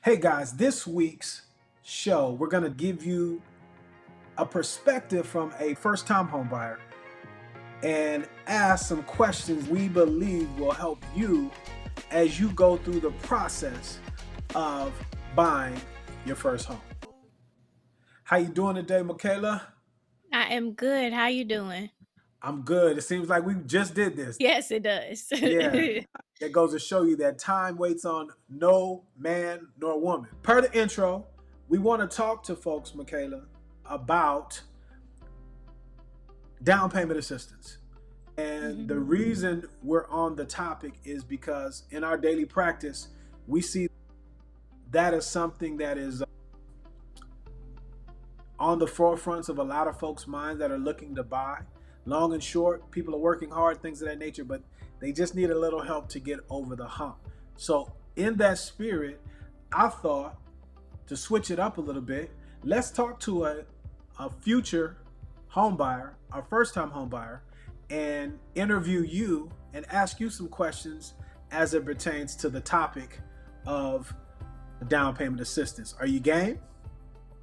Hey guys, this week's show, we're going to give you a perspective from a first-time homebuyer and ask some questions we believe will help you as you go through the process of buying your first home. How you doing today, Makayla? I am good. How you doing? I'm good. It seems like we just did this. Yes, it does. Yeah, that goes to show you that time waits on no man nor woman. Per the intro, we want to talk to folks, Makayla, about down payment assistance. And the Mhm. reason we're on the topic is because in our daily practice, we see that is something that is on the forefronts of a lot of folks' minds that are looking to buy. Long and short, people are working hard, things of that nature, but they just need a little help to get over the hump. So, in that spirit, I thought to switch it up a little bit, let's talk to a future home buyer, our first time home buyer, and interview you and ask you some questions as it pertains to the topic of down payment assistance. Are you game?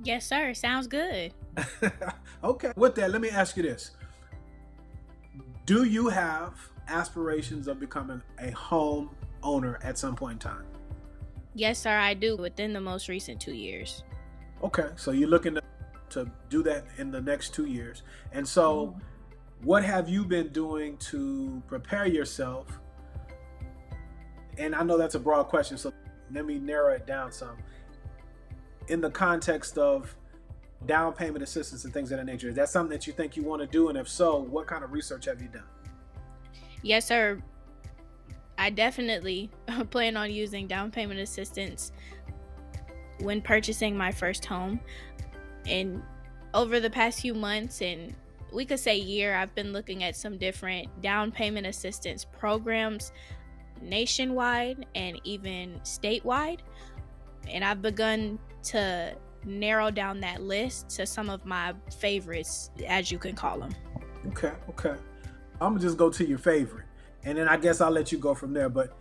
Yes, sir. Sounds good. Okay. With that, let me ask you this. Do you have aspirations of becoming a home owner at some point in time? Yes, sir. I do within the most recent 2 years. Okay. So you're looking to do that in the next 2 years. And so, Mhm. what have you been doing to prepare yourself? And I know that's a broad question, so let me narrow it down some. In the context of down payment assistance and things of that nature, is that something that you think you want to do? And if so, what kind of research have you done? Yes, sir. I definitely plan on using down payment assistance when purchasing my first home. And over the past few months, and we could say year, I've been looking at some different down payment assistance programs nationwide and even statewide. And I've begun to narrow down that list to some of my favorites, as you can call them. Okay, okay. I'm gonna just go to your favorite, and then I guess I'll let you go from there. But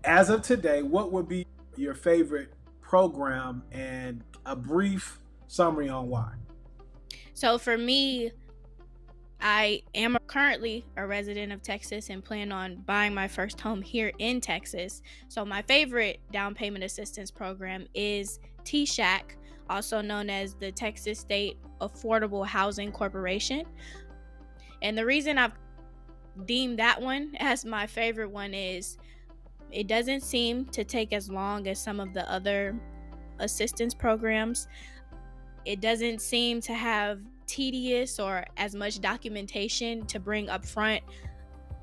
as of today, what would be your favorite program and a brief summary on why? So for me, I am currently a resident of Texas and plan on buying my first home here in Texas. So my favorite down payment assistance program is TSAHC, also known as the Texas State Affordable Housing Corporation. And the reason I've deemed that one as my favorite one is it doesn't seem to take as long as some of the other assistance programs. It doesn't seem to have tedious or as much documentation to bring up front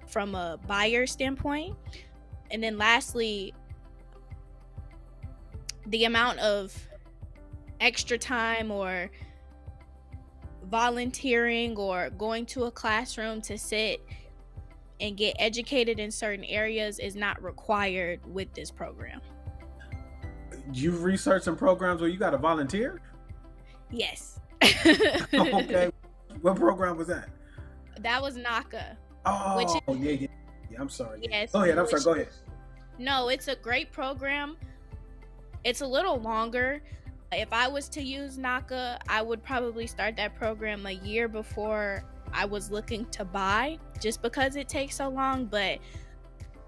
from a buyer standpoint. And then lastly, the amount of extra time or volunteering or going to a classroom to sit and get educated in certain areas is not required with this program. You've researched some programs where you got to volunteer. Yes. Okay, what program was that? That was NACA, which Oh, is, yeah, yeah, yeah. I'm sorry. Yeah. yes, Go ahead. I'm sorry. which, Go ahead. no, it's a great program. It's a little longer. If I was to use NACA, I would probably start that program a year before I was looking to buy, just because it takes so long. But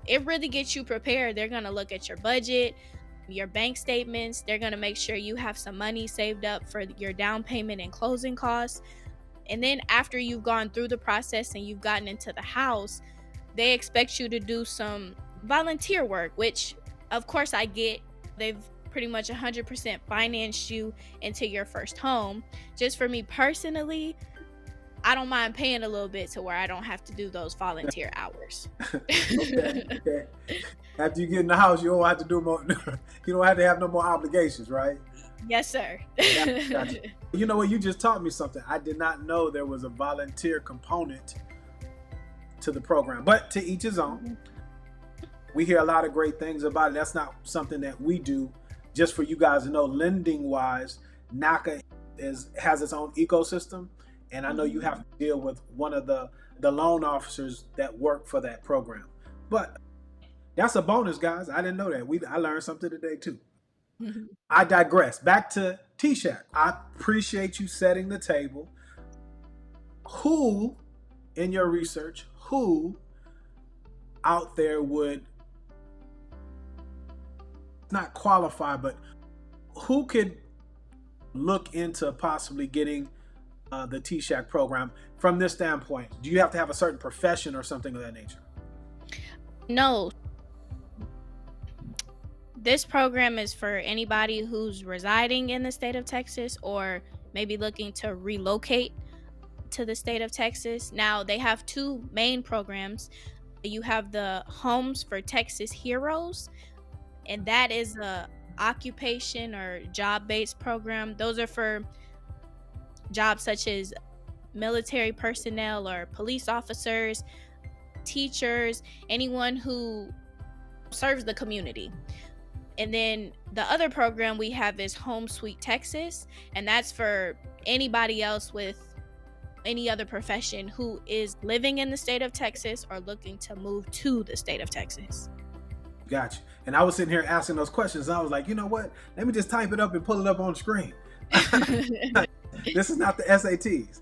it really gets you prepared. They're going to look at your budget, your bank statements. They're going to make sure you have some money saved up for your down payment and closing costs. And then after you've gone through the process and you've gotten into the house, they expect you to do some volunteer work, which of course I get. They've pretty much 100% financed you into your first home. Just for me personally, I don't mind paying a little bit to where I don't have to do those volunteer hours. Okay. Okay. After you get in the house, you don't have to do more. You don't have to have no more obligations, right? Yes, sir. Gotcha, gotcha. You know what? You just taught me something. I did not know there was a volunteer component to the program, but to each his own. Mhm. We hear a lot of great things about it. That's not something that we do. Just for you guys to know, lending wise, NACA has its own ecosystem, and I know you have Mhm. to deal with one of the loan officers that work for that program. But that's a bonus, guys. I didn't know that. I learned something today too. I digress. Back to TSAHC. I appreciate you setting the table. Who, in your research, who out there would not qualify, but who could look into possibly getting the TSAHC program from this standpoint? Do you have to have a certain profession or something of that nature? No. This program is for anybody who's residing in the state of Texas or maybe looking to relocate to the state of Texas. Now, they have two main programs. You have the Homes for Texas Heroes, and that is a occupation or job-based program. Those are for jobs such as military personnel or police officers, teachers, anyone who serves the community. And then the other program we have is Home Sweet Texas, and that's for anybody else with any other profession who is living in the state of Texas or looking to move to the state of Texas. Gotcha. And I was sitting here asking those questions, and I was like, you know what? Let me just type it up and pull it up on the screen. This is not the SATs.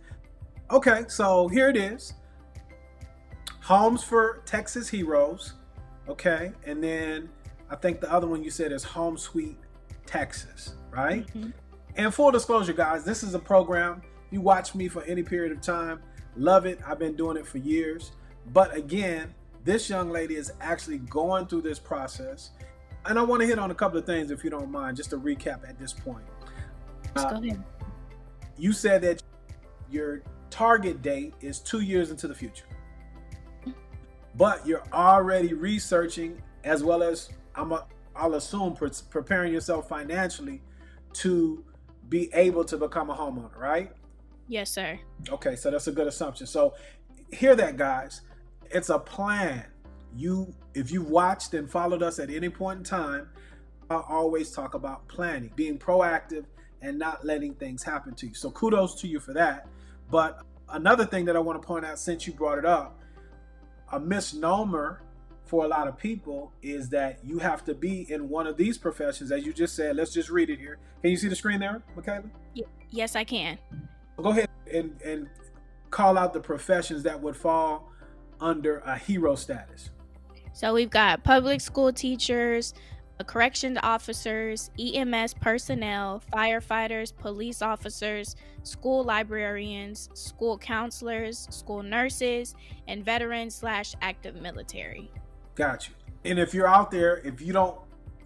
Okay, so here it is. Homes for Texas Heroes. Okay, and then I think the other one you said is Home Sweet Texas, right? Mm-hmm. And full disclosure, guys, this is a program. You watch me for any period of time. Love it. I've been doing it for years. But again, this young lady is actually going through this process. And I want to hit on a couple of things, if you don't mind, just to recap at this point. Let's go ahead. You said that your target date is 2 years into the future. But you're already researching, as well as I'll assume preparing yourself financially to be able to become a homeowner, right? Yes, sir. Okay, so that's a good assumption. So hear that, guys. It's a plan. If you've watched and followed us at any point in time, I always talk about planning, being proactive and not letting things happen to you. So kudos to you for that. But another thing that I want to point out, since you brought it up, a misnomer for a lot of people is that you have to be in one of these professions, as you just said. Let's just read it here. Can you see the screen there, Makayla? Yes, I can. Go ahead and call out the professions that would fall under a hero status. So we've got public school teachers, corrections officers, EMS personnel, firefighters, police officers, school librarians, school counselors, school nurses, and veterans/active military. Got you. And if you're out there, if you don't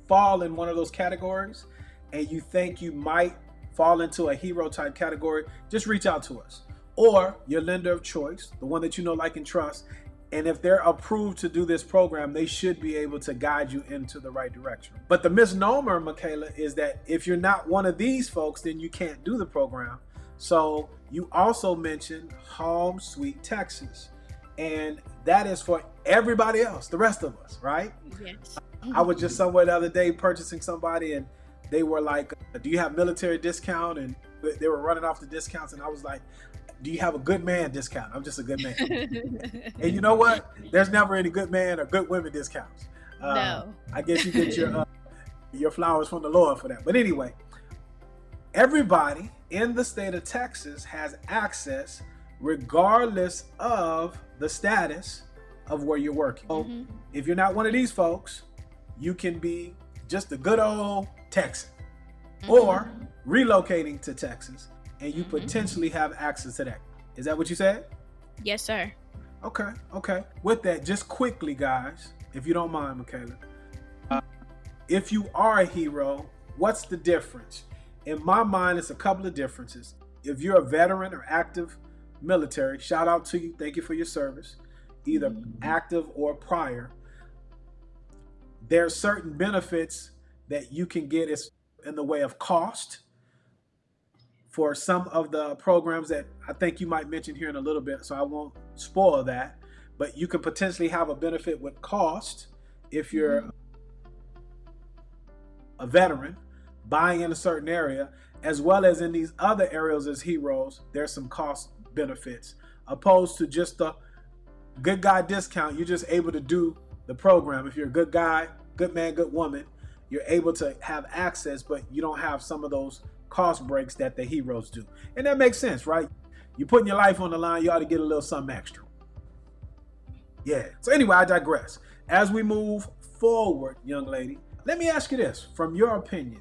fall in one of those categories and you think you might fall into a hero type category, just reach out to us or your lender of choice, the one that you know, like, and trust. And if they're approved to do this program, they should be able to guide you into the right direction. But the misnomer, Makayla, is that if you're not one of these folks, then you can't do the program. So you also mentioned Home Sweet Texas. And that is for everybody else, the rest of us, right? Yes. I was just somewhere the other day purchasing somebody, and they were like, do you have military discount? And they were running off the discounts. And I was like, do you have a good man discount? I'm just a good man. And you know what? There's never any good man or good women discounts. No. I guess you get your flowers from the Lord for that. But anyway, everybody in the state of Texas has access regardless of the status of where you're working. So if you're not one of these folks, you can be just a good old Texan or relocating to Texas, and you potentially have access to that. Is that what you said? Yes, sir. Okay. With that, just quickly, guys, if you don't mind, Makayla, if you are a hero, what's the difference? In my mind, it's a couple of differences. If you're a veteran or active military, shout out to you. Thank you for your service, either active or prior. There are certain benefits that you can get in the way of cost for some of the programs that I think you might mention here in a little bit, so I won't spoil that. But you could potentially have a benefit with cost if you're a veteran buying in a certain area, as well as in these other areas as heroes, there's some cost benefits, opposed to just the good guy discount. You're just able to do the program. If you're a good guy, good man, good woman, you're able to have access, but you don't have some of those cost breaks that the heroes do. And that makes sense, right? You're putting your life on the line, you ought to get a little something extra. Yeah. So anyway, I digress. As we move forward, young lady, let me ask you this. From your opinion,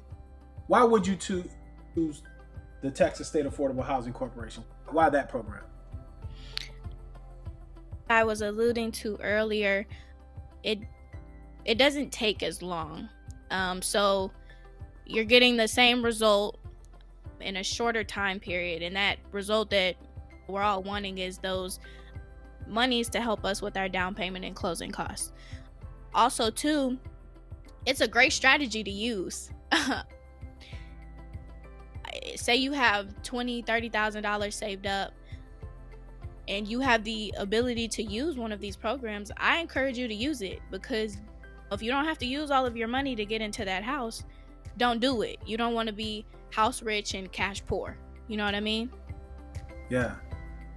why would you choose the Texas State Affordable Housing Corporation? Why that program? I was alluding to earlier, it doesn't take as long. So you're getting the same result in a shorter time period, and that result that we're all wanting is those monies to help us with our down payment and closing costs. Also, too, it's a great strategy to use. Say you have $20,000-$30,000 saved up and you have the ability to use one of these programs. I encourage you to use it, because if you don't have to use all of your money to get into that house, don't do it. You don't want to be house rich and cash poor. You know what I mean? Yeah.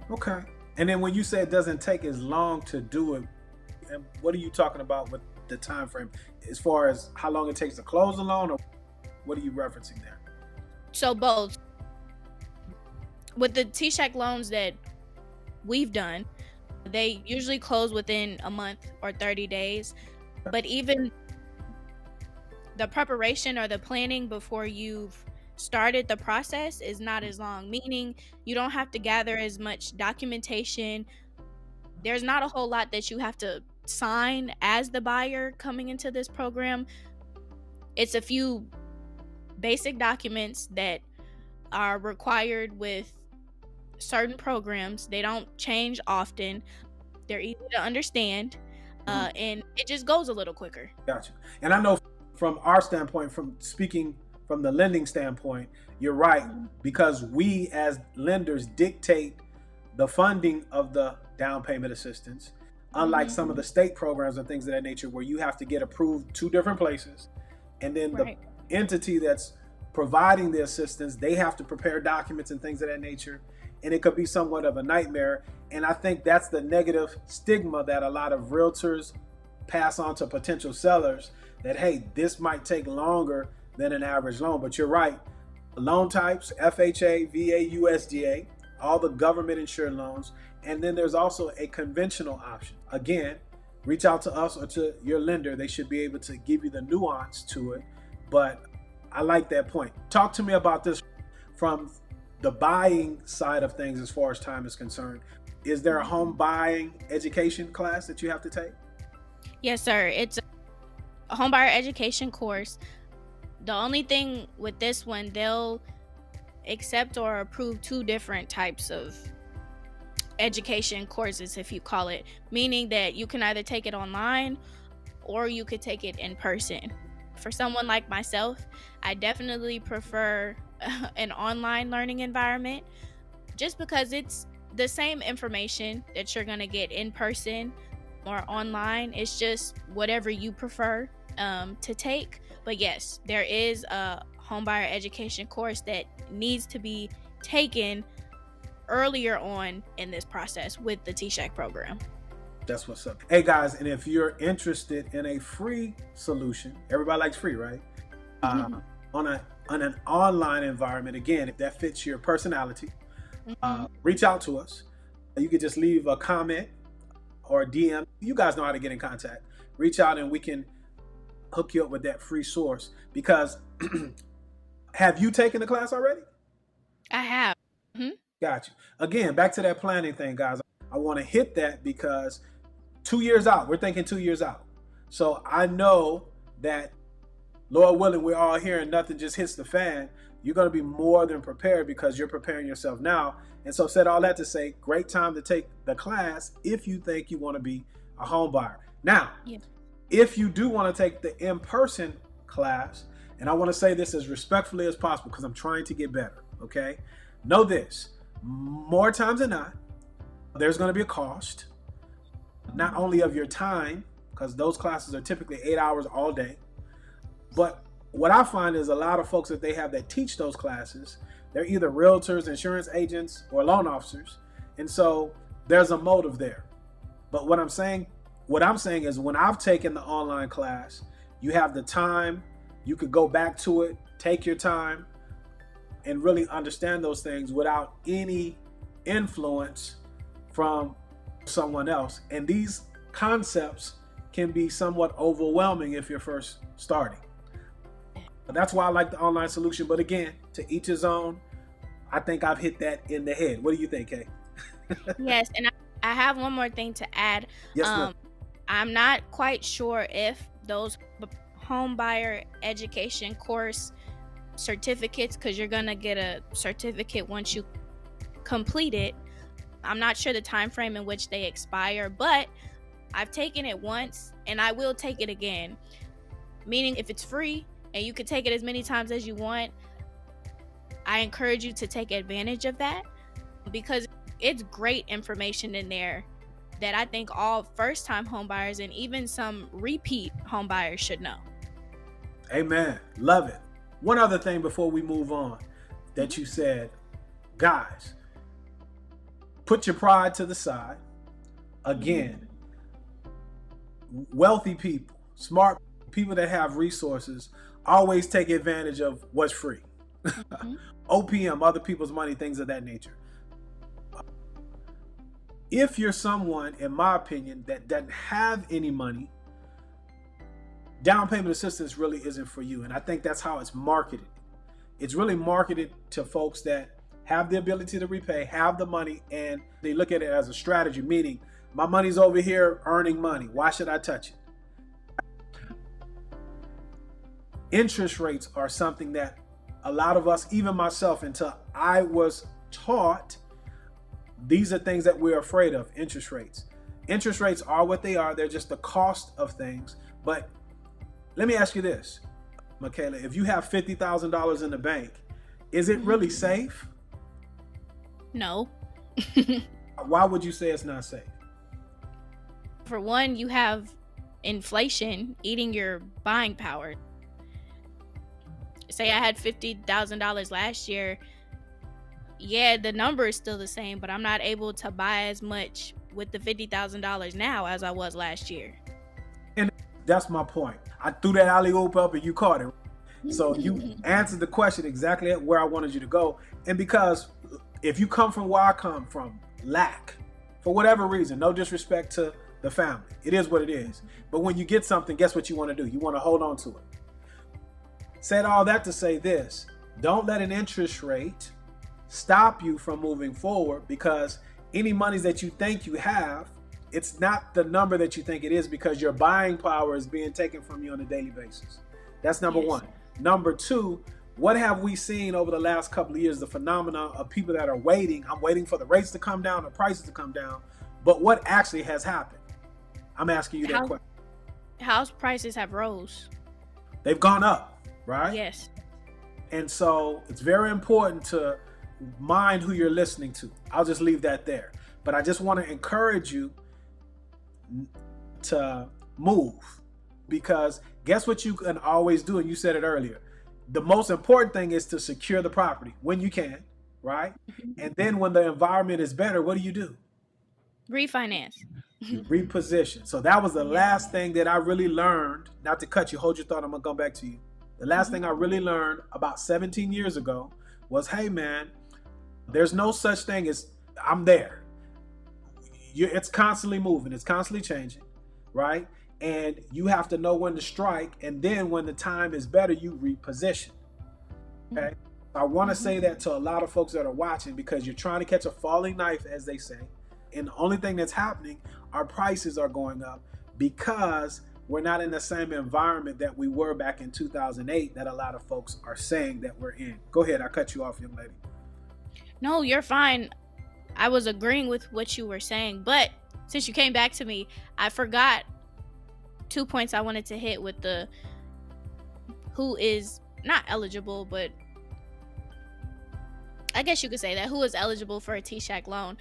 Okay. And then when you say it doesn't take as long to do it, and what are you talking about with the time frame as far as how long it takes to close a loan, or what are you referencing there? So both. With the TSAHC loans that we've done, they usually close within a month or 30 days. But even the preparation or the planning before you've started the process is not as long, meaning you don't have to gather as much documentation. There's not a whole lot that you have to sign as the buyer coming into this program. It's a few basic documents that are required with certain programs. They don't change often. They're easy to understand, and it just goes a little quicker. Gotcha. And I know from our standpoint, from speaking from the lending standpoint, you're right, because we as lenders dictate the funding of the down payment assistance, unlike some of the state programs and things of that nature where you have to get approved 2 different places, and then the entity that's providing the assistance, they have to prepare documents and things of that nature, and it could be somewhat of a nightmare. And I think that's the negative stigma that a lot of realtors pass on to potential sellers, that hey, this might take longer than an average loan. But you're right, loan types, FHA, VA, USDA, all the government insured loans, and then there's also a conventional option. Again, reach out to us or to your lender. They should be able to give you the nuance to it, but I like that point. Talk to me about this from the buying side of things as far as time is concerned. Is there a home buying education class that you have to take? Yes, sir. It's a home buyer education course. The only thing with this one, they'll accept or approve 2 different types of education courses, if you call it, meaning that you can either take it online or you could take it in person. For someone like myself, I definitely prefer an online learning environment, just because it's the same information that you're going to get in person or online. It's just whatever you prefer to take. But yes, there is a homebuyer education course that needs to be taken earlier on in this process with the TSAHC program. That's what's up. Hey guys, and if you're interested in a free solution, everybody likes free, right? On an online environment, again, if that fits your personality, reach out to us. You could just leave a comment or a DM. You guys know how to get in contact. Reach out and we can hook you up with that free source. Because have you taken the class already? I have. Got you. Again, back to that planning thing, guys. I want to hit that because 2 years out, we're thinking 2 years out. So I know that, Lord willing, we're all here and nothing just hits the fan. You're going to be more than prepared because you're preparing yourself now. And so said all that to say, great time to take the class if you think you want to be a home buyer. Now, if you do want to take the in-person class, and I want to say this as respectfully as possible because I'm trying to get better, okay? Know this, more times than not, there's going to be a cost, not only of your time, because those classes are typically 8 hours all day, but what I find is a lot of folks that they have that teach those classes, they're either realtors, insurance agents, or loan officers. And so there's a motive there. But what I'm saying is when I've taken the online class, you have the time, you could go back to it, take your time, and really understand those things without any influence from someone else. And these concepts can be somewhat overwhelming if you're first starting. That's why I like the online solution. But again, to each his own. I think I've hit that in the head. What do you think, Kay? Yes, and I have one more thing to add. Yes, ma'am. I'm not quite sure if those home buyer education course certificates, because you're gonna get a certificate once you complete it. I'm not sure the time frame in which they expire, but I've taken it once and I will take it again. Meaning, if it's free and you can take it as many times as you want, I encourage you to take advantage of that, because it's great information in there that I think all first-time homebuyers and even some repeat homebuyers should know. Amen. Love it. One other thing before we move on that you said, guys, put your pride to the side. Again, wealthy people, smart people that have resources always take advantage of what's free. OPM, other people's money, things of that nature. If you're someone, in my opinion, that doesn't have any money, down payment assistance really isn't for you. And I think that's how it's marketed. It's really marketed to folks that have the ability to repay, have the money, and they look at it as a strategy, meaning my money's over here earning money. Why should I touch it? Interest rates are something that a lot of us, even myself, until I was taught, these are things that we're afraid of. Interest rates. Interest rates are what they are. They're just the cost of things. But let me ask you this, Makayla, if you have $50,000 in the bank, is it really safe? No. Why would you say it's not safe? For one, you have inflation eating your buying power. Say I had $50,000 last year. Yeah, the number is still the same, but I'm not able to buy as much with the $50,000 now as I was last year. And that's my point. I threw that alley-oop up and you caught it. So you answered the question exactly where I wanted you to go. And because if you come from where I come from, lack, for whatever reason, no disrespect to the family, it is what it is. But when you get something, guess what you want to do? You want to hold on to it. Said all that to say this: don't let an interest rate stop you from moving forward, because any monies that you think you have, it's not the number that you think it is, because your buying power is being taken from you on a daily basis. That's number one. Number two, what have we seen over the last couple of years? The phenomenon of people that are waiting. I'm waiting for the rates to come down, the prices to come down. But what actually has happened? I'm asking you that question. House prices have rose. They've gone up, right? Yes. And so it's very important to mind who you're listening to. I'll just leave that there. But I just want to encourage you to move, because guess what you can always do, and you said it earlier. The most important thing is to secure the property when you can, right? And then when the environment is better, what do? Refinance. You reposition. So that was the last thing that I really learned. Not to cut you, hold your thought, I'm gonna come back to you. The last thing I really learned about 17 years ago was, hey man, there's no such thing as I'm there. It's constantly moving, it's constantly changing, right? And you have to know when to strike, and then when the time is better, you reposition. Okay? I want to say that to a lot of folks that are watching, because you're trying to catch a falling knife, as they say. And the only thing that's happening, our prices are going up because we're not in the same environment that we were back in 2008 that a lot of folks are saying that we're in. Go ahead, I cut you off, young lady. No, you're fine. I was agreeing with what you were saying, but since you came back to me, I forgot 2 points I wanted to hit with the who is not eligible, but I guess you could say that, who is eligible for a TSAHC loan.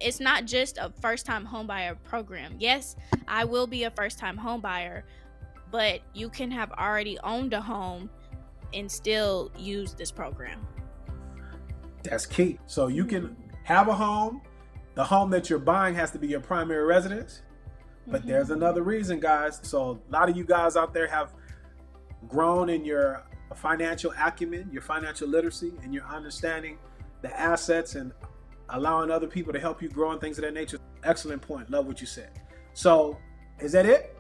It's not just a first-time homebuyer program. Yes, I will be a first-time homebuyer, but you can have already owned a home and still use this program. That's key. So you can have a home. The home that you're buying has to be your primary residence. But there's another reason, guys. So a lot of you guys out there have grown in your financial acumen, your financial literacy, and your understanding the assets and allowing other people to help you grow and things of that nature. Excellent point. Love what you said. So, is that it?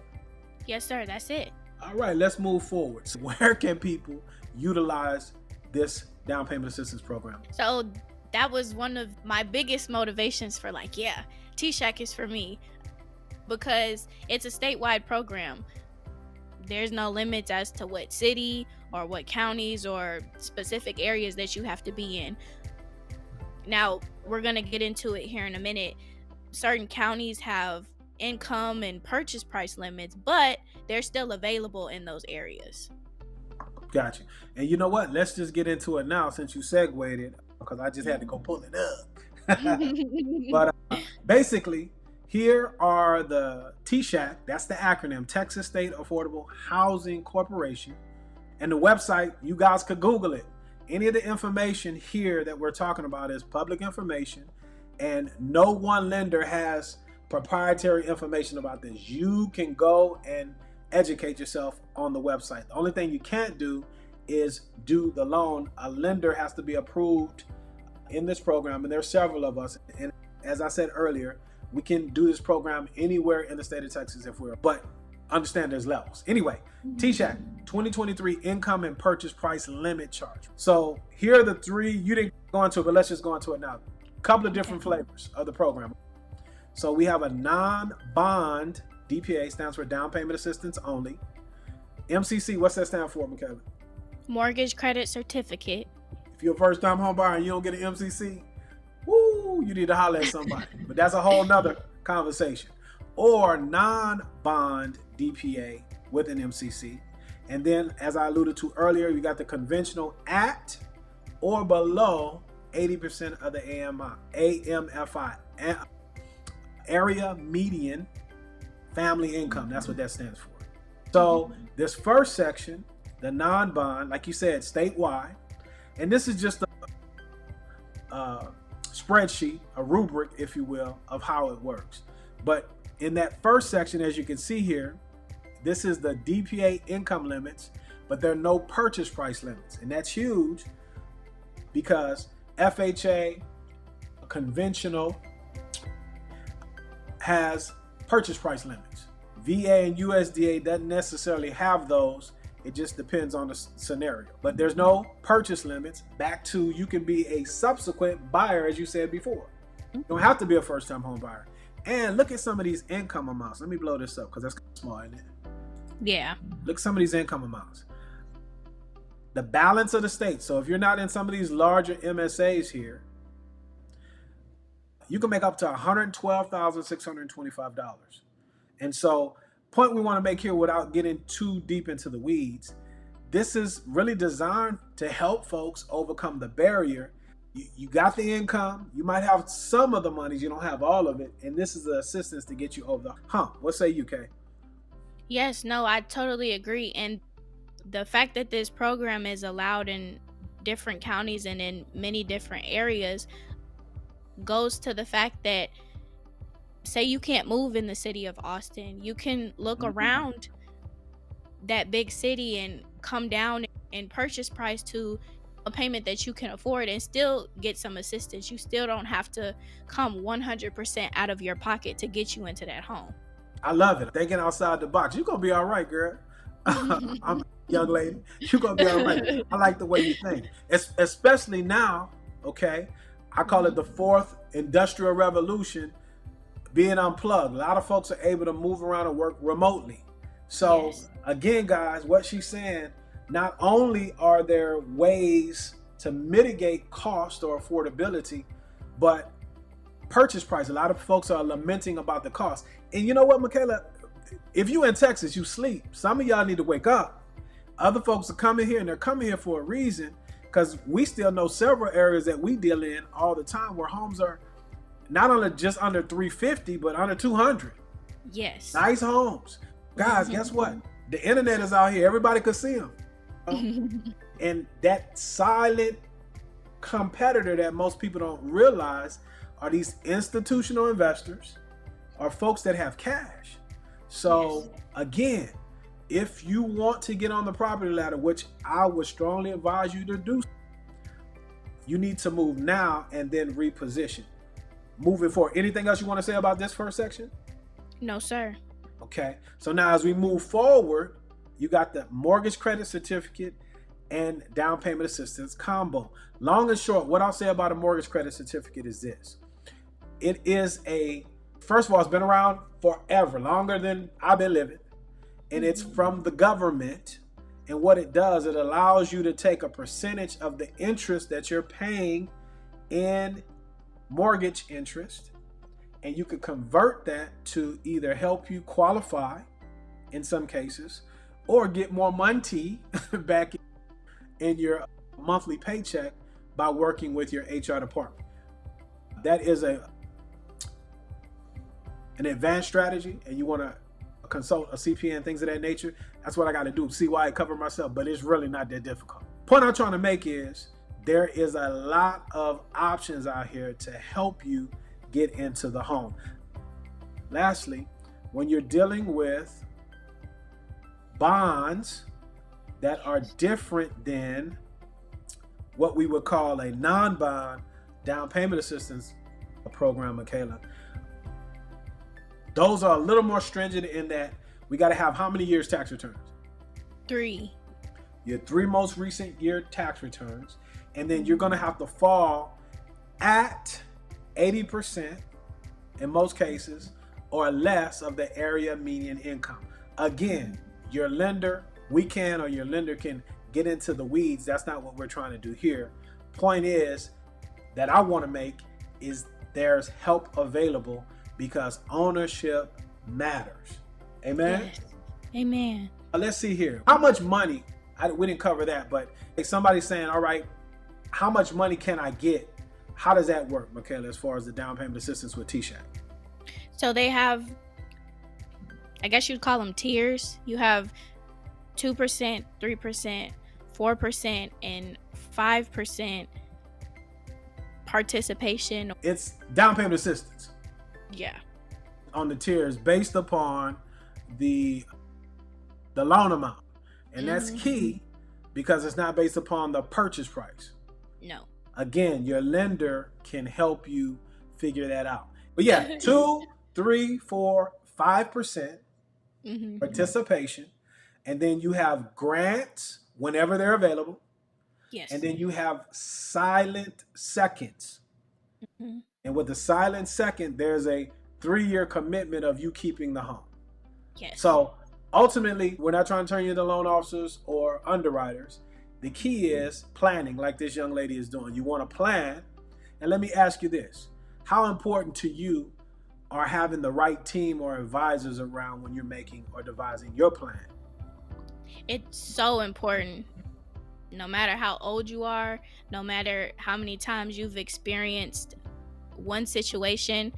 Yes, sir. That's it. All right, let's move forward. So where can people utilize this down payment assistance program? So that was one of my biggest motivations for like, yeah, TSAHC is for me, because it's a statewide program. There's no limits as to what city or what counties or specific areas that you have to be in. Now, we're going to get into it here in a minute. Certain counties have income and purchase price limits, but they're still available in those areas. Gotcha. And you know what? Let's just get into it now since you segued it, because I just had to go pull it up. But basically, here are the TSAHC, that's the acronym, Texas State Affordable Housing Corporation. And the website, you guys could Google it. Any of the information here that we're talking about is public information, and no one lender has proprietary information about this. You can go and educate yourself on the website. The only thing you can't do is do the loan. A lender has to be approved in this program, and there's several of us. And as I said earlier, we can do this program anywhere in the state of Texas if we're, but understand there's levels. Anyway, TSAHC 2023 income and purchase price limit charge. So here are the three. You didn't go into it, but let's just go into it now. A couple of different flavors of the program. So we have a non-bond DPA, stands for down payment assistance only. MCC, what's that stand for, Makayla? Mortgage credit certificate. If you're a first-time home buyer and you don't get an MCC, woo, you need to holler at somebody. But that's a whole nother conversation. Or non-bond DPA with an MCC. And then, as I alluded to earlier, you got the conventional at or below 80% of the AMFI, area median family income. That's what that stands for. So this first section, the non-bond, like you said, statewide, and this is just a spreadsheet, a rubric, if you will, of how it works. But in that first section, as you can see here, this is the DPA income limits, but there are no purchase price limits. And that's huge because FHA, conventional, has purchase price limits. VA and USDA doesn't necessarily have those. It just depends on the scenario. But there's no purchase limits. Back to, you can be a subsequent buyer, as you said before. You don't have to be a first-time home buyer. And look at some of these income amounts. Let me blow this up because that's small, isn't it? Yeah. Look at some of these income amounts. The balance of the state. So if you're not in some of these larger MSAs here, you can make up to $112,625. And so, point we want to make here without getting too deep into the weeds, this is really designed to help folks overcome the barrier. You got the income, you might have some of the monies, you don't have all of it, and this is the assistance to get you over the hump. What say you, Kay? Yes, no, I totally agree. And the fact that this program is allowed in different counties and in many different areas goes to the fact that, say you can't move in the city of Austin, you can look around that big city and come down in purchase price to a payment that you can afford and still get some assistance. You still don't have to come 100% out of your pocket to get you into that home. I love it. Thinking outside the box. You're going to be all right, girl. I'm a young lady. You're going to be all right. I like the way you think. Especially now, okay? I call it the fourth industrial revolution, being unplugged. A lot of folks are able to move around and work remotely. So again, guys, what she's saying, not only are there ways to mitigate cost or affordability, but purchase price. A lot of folks are lamenting about the cost. And you know what, Makayla? If you in Texas, you sleep. Some of y'all need to wake up. Other folks are coming here, and they're coming here for a reason, because we still know several areas that we deal in all the time where homes are not only just under 350, but under 200. Yes. Nice homes. Guys, guess what? The internet is out here. Everybody could see them. And that silent competitor that most people don't realize are these institutional investors or folks that have cash. So again, If you want to get on the property ladder, which I would strongly advise you to do, you need to move now and then reposition. Moving forward, anything else you want to say about this first section? No, sir. Okay, so now as we move forward, you got the mortgage credit certificate and down payment assistance combo. Long and short, what I'll say about a mortgage credit certificate is this. It is first of all, it's been around forever, longer than I've been living. And it's from the government. And what it does, it allows you to take a percentage of the interest that you're paying in mortgage interest, and you could convert that to either help you qualify in some cases or get more money back in your monthly paycheck by working with your HR department. That is an advanced strategy, and you want to consult a CPA and things of that nature. That's what I got to do. See why I cover myself, but it's really not that difficult. Point I'm trying to make is there is a lot of options out here to help you get into the home. Lastly, when you're dealing with bonds that are different than what we would call a non-bond down payment assistance program, Makayla, those are a little more stringent in that we got to have how many years tax returns? 3. Your 3 most recent year tax returns. And then you're going to have to fall at 80% in most cases or less of the area median income. Again, your lender, your lender can get into the weeds. That's not what we're trying to do here. Point is that I want to make is there's help available because ownership matters. Amen? Yes. Amen. Let's see here. How much money? We didn't cover that, but if somebody's saying, all right, how much money can I get? How does that work, Makayla, as far as the down payment assistance with TSAHC? So they have, I guess you'd call them tiers. You have 2%, 3%, 4%, and 5% participation. It's down payment assistance. Yeah. On the tiers based upon the loan amount. And that's key because it's not based upon the purchase price. No. Again, your lender can help you figure that out. But yeah, 2, 3, 4, 5% participation. And then you have grants whenever they're available. Yes. And then you have silent seconds. And with the silent second, there's a 3-year commitment of you keeping the home. Yes. So ultimately, we're not trying to turn you into loan officers or underwriters. The key is planning, like this young lady is doing. You want to plan. And let me ask you this. How important to you are having the right team or advisors around when you're making or devising your plan? It's so important. No matter how old you are, no matter how many times you've experienced one situation.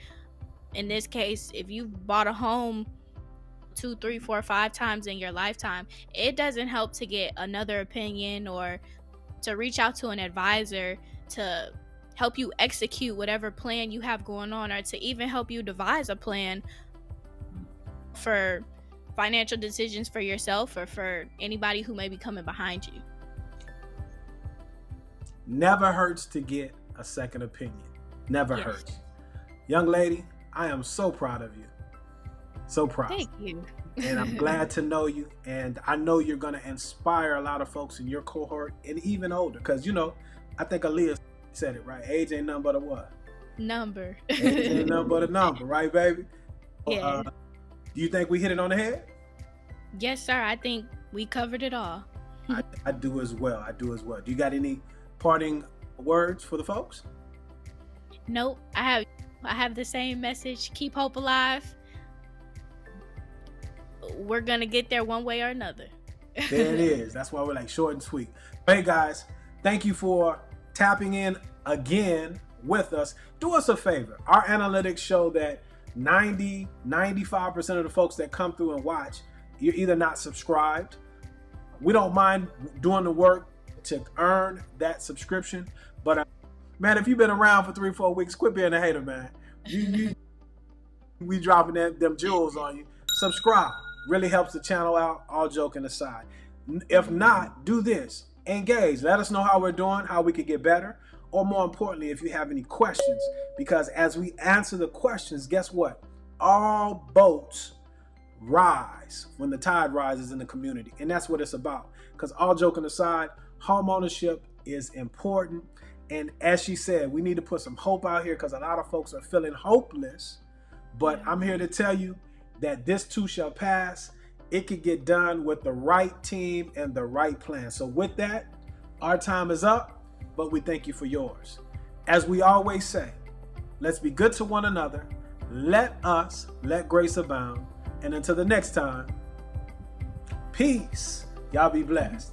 In this case, if you've bought a home 2, 3, 4, 5 times in your lifetime, it doesn't help to get another opinion or to reach out to an advisor to help you execute whatever plan you have going on, or to even help you devise a plan for financial decisions for yourself or for anybody who may be coming behind you. Never hurts to get a second opinion. Never hurts. Young lady, I am so proud of you. So proud. Thank you. And I'm glad to know you. And I know you're going to inspire a lot of folks in your cohort and even older. Because, I think Aaliyah said it right. Age ain't nothing but a what? Number. Age ain't nothing but a number, right, baby? Yeah. Do you think we hit it on the head? Yes, sir. I think we covered it all. I do as well. Do you got any parting words for the folks? Nope. I have the same message. Keep hope alive. We're going to get there one way or another. There it is. That's why we're like short and sweet. Hey guys, thank you for tapping in again with us. Do us a favor. Our analytics show that 95% of the folks that come through and watch, you're either not subscribed. We don't mind doing the work to earn that subscription. But man, if you've been around for 3-4 weeks, quit being a hater, man. We dropping them jewels on you. Subscribe. Really helps the channel out, all joking aside. If not, do this. Engage. Let us know how we're doing, how we could get better, or more importantly, if you have any questions. Because as we answer the questions, guess what? All boats rise when the tide rises in the community. And that's what it's about. Because all joking aside, home ownership is important. And as she said, we need to put some hope out here because a lot of folks are feeling hopeless. But I'm here to tell you that this too shall pass. It could get done with the right team and the right plan. So with that, our time is up, but we thank you for yours. As we always say, let's be good to one another. Let grace abound. And until the next time, peace. Y'all be blessed.